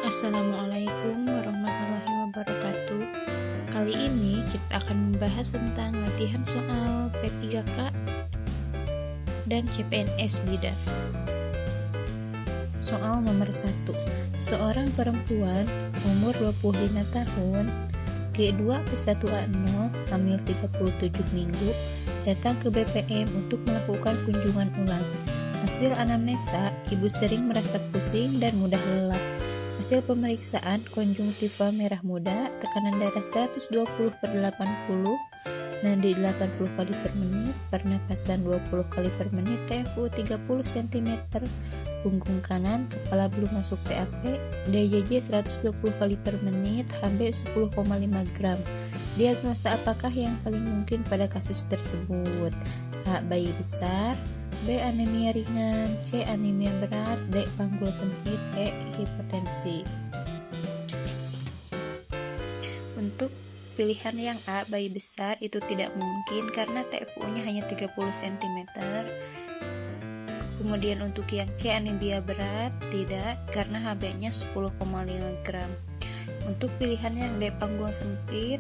Assalamualaikum warahmatullahi wabarakatuh. Kali ini kita akan membahas tentang latihan soal P3K dan CPNS Bidar. Soal nomor 1. Seorang perempuan umur 25 tahun, G2 P1A0, hamil 37 minggu, datang ke BPM untuk melakukan kunjungan ulang. Hasil anamnesa, ibu sering merasa pusing dan mudah lelah. Hasil pemeriksaan konjungtiva merah muda, tekanan darah 120/80, nadi 80 kali per menit, pernapasan 20 kali per menit, TFU 30 cm, punggung kanan, kepala belum masuk PAP, DJJ 120 kali per menit, HB 10,5 gram. Diagnosa apakah yang paling mungkin pada kasus tersebut? A. Bayi besar, B. Anemia ringan, C. Anemia berat, D. Panggul sempit, E. Hipotensi. Untuk pilihan yang A, bayi besar, itu tidak mungkin karena TFU-nya hanya 30 cm. Kemudian untuk yang C, anemia berat, tidak, karena HB-nya 10,5 gram. Untuk pilihan yang D, panggul sempit,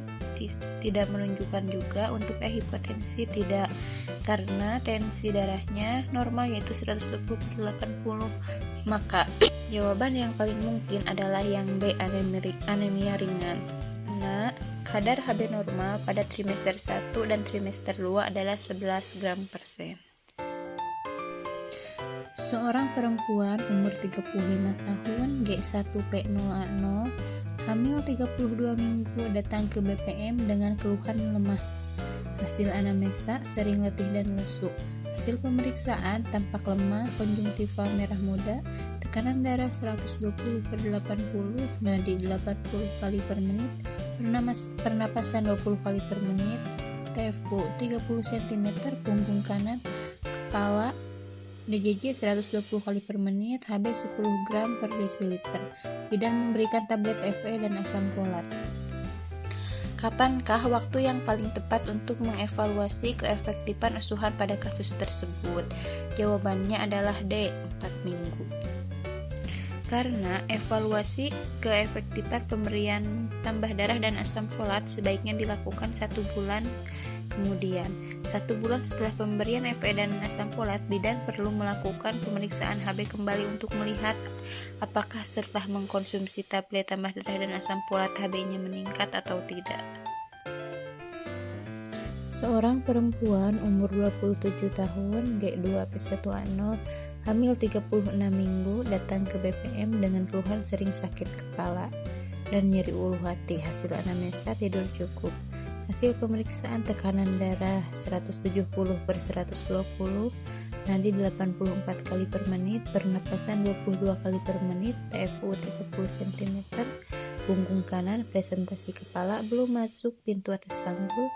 tidak menunjukkan juga. Untuk E, hipotensi, tidak, karena tensi darahnya normal yaitu 120/80. Maka jawaban yang paling mungkin adalah yang B, anemia ringan. Nah, kadar HB normal pada trimester 1 dan trimester 2 adalah 11 gram per sen. Seorang perempuan umur 35 tahun, G1P0A0, hamil 32 minggu, datang ke BPM dengan keluhan lemah. Hasil anamnesa, sering letih dan lesu. Hasil pemeriksaan, tampak lemah, konjungtiva merah muda, tekanan darah 120/80, nadi 80 kali per menit, pernapasan 20 kali per menit, TFU 30 cm, punggung kanan, kepala, DJJ 120 kali per menit, HB 10 gram per desiliter. Bidan memberikan tablet FE dan asam folat. Kapankah waktu yang paling tepat untuk mengevaluasi keefektifan asuhan pada kasus tersebut? Jawabannya adalah D, 4 minggu. Karena evaluasi keefektifan pemberian tambah darah dan asam folat sebaiknya dilakukan 1 bulan kemudian. 1 bulan setelah pemberian FE dan asam folat, bidan perlu melakukan pemeriksaan HB kembali untuk melihat apakah setelah mengkonsumsi tablet tambah darah dan asam folat HB-nya meningkat atau tidak. Seorang perempuan umur 27 tahun, G2 P1A0, hamil 36 minggu, datang ke BPM dengan keluhan sering sakit kepala dan nyeri ulu hati. Hasil anamnesa, tidur cukup. Hasil pemeriksaan, tekanan darah 170/120, nadi 84 kali per menit, pernapasan 22 kali per menit, TFU 30 cm, punggung kanan, presentasi kepala belum masuk pintu atas panggul,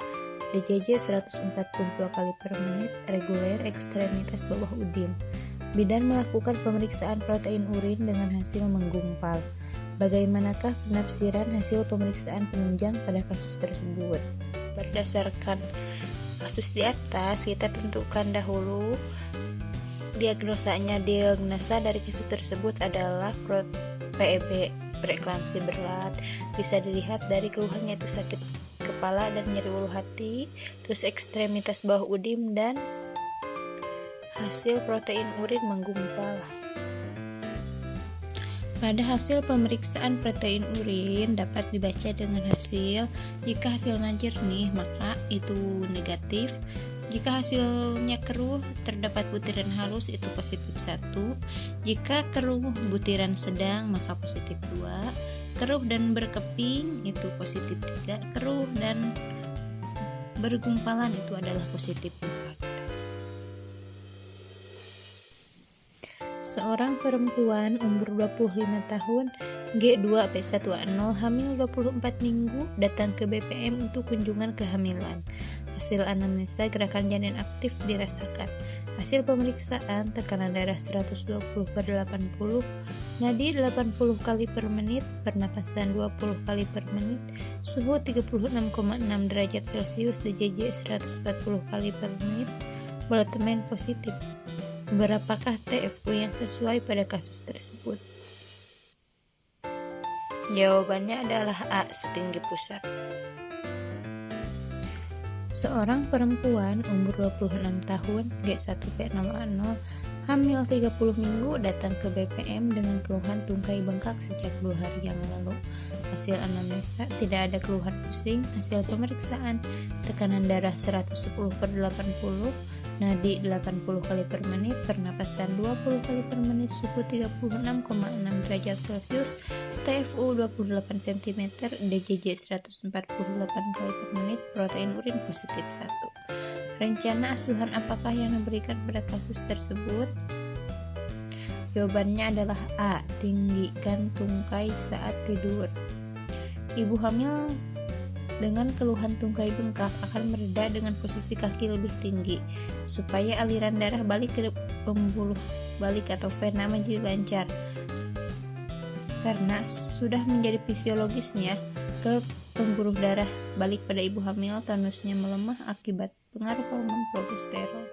DJJ 142 kali per menit, reguler, ekstremitas bawah udim. Bidan melakukan pemeriksaan protein urin dengan hasil menggumpal. Bagaimanakah penafsiran hasil pemeriksaan penunjang pada kasus tersebut? Berdasarkan kasus di atas, kita tentukan dahulu diagnosanya. Diagnosa dari kasus tersebut adalah PEB, preeklamsi berat. Bisa dilihat dari keluhannya itu sakit kepala dan nyeri ulu hati, terus ekstremitas bawah udim, dan hasil protein urin menggumpal. Pada hasil pemeriksaan protein urin dapat dibaca dengan hasil, jika hasilnya jernih maka itu negatif, jika hasilnya keruh terdapat butiran halus itu positif 1, jika keruh butiran sedang maka positif 2, keruh dan berkeping itu positif 3, keruh dan bergumpalan itu adalah positif 4. Seorang perempuan umur 25 tahun, G2 P1A0, hamil 24 minggu, datang ke BPM untuk kunjungan kehamilan. Hasil anamnesa, gerakan janin aktif dirasakan. Hasil pemeriksaan, tekanan darah 120/80, nadi 80 kali per menit, pernapasan 20 kali per menit, suhu 36,6 derajat Celcius, DJJ 140 kali per menit, volatile positif. Berapakah TFU yang sesuai pada kasus tersebut? Jawabannya adalah A. Setinggi pusat. Seorang perempuan umur 26 tahun G1P0A0 hamil 30 minggu datang ke BPM dengan keluhan tungkai bengkak sejak 2 hari yang lalu. Hasil anamnesa tidak ada keluhan pusing. Hasil pemeriksaan tekanan darah 110/80, nadi 80 kali per menit, pernapasan 20 kali per menit, suhu 36,6 derajat Celcius, TFU 28 cm, DJJ 148 kali per menit, protein urin positif 1. Rencana asuhan apakah yang diberikan pada kasus tersebut? Jawabannya adalah A. Tinggikan tungkai saat tidur. Ibu hamil dengan keluhan tungkai bengkak akan mereda dengan posisi kaki lebih tinggi supaya aliran darah balik ke pembuluh balik atau vena menjadi lancar. Karena sudah menjadi fisiologisnya, ke pembuluh darah balik pada ibu hamil, tonusnya melemah akibat pengaruh hormon progesteron.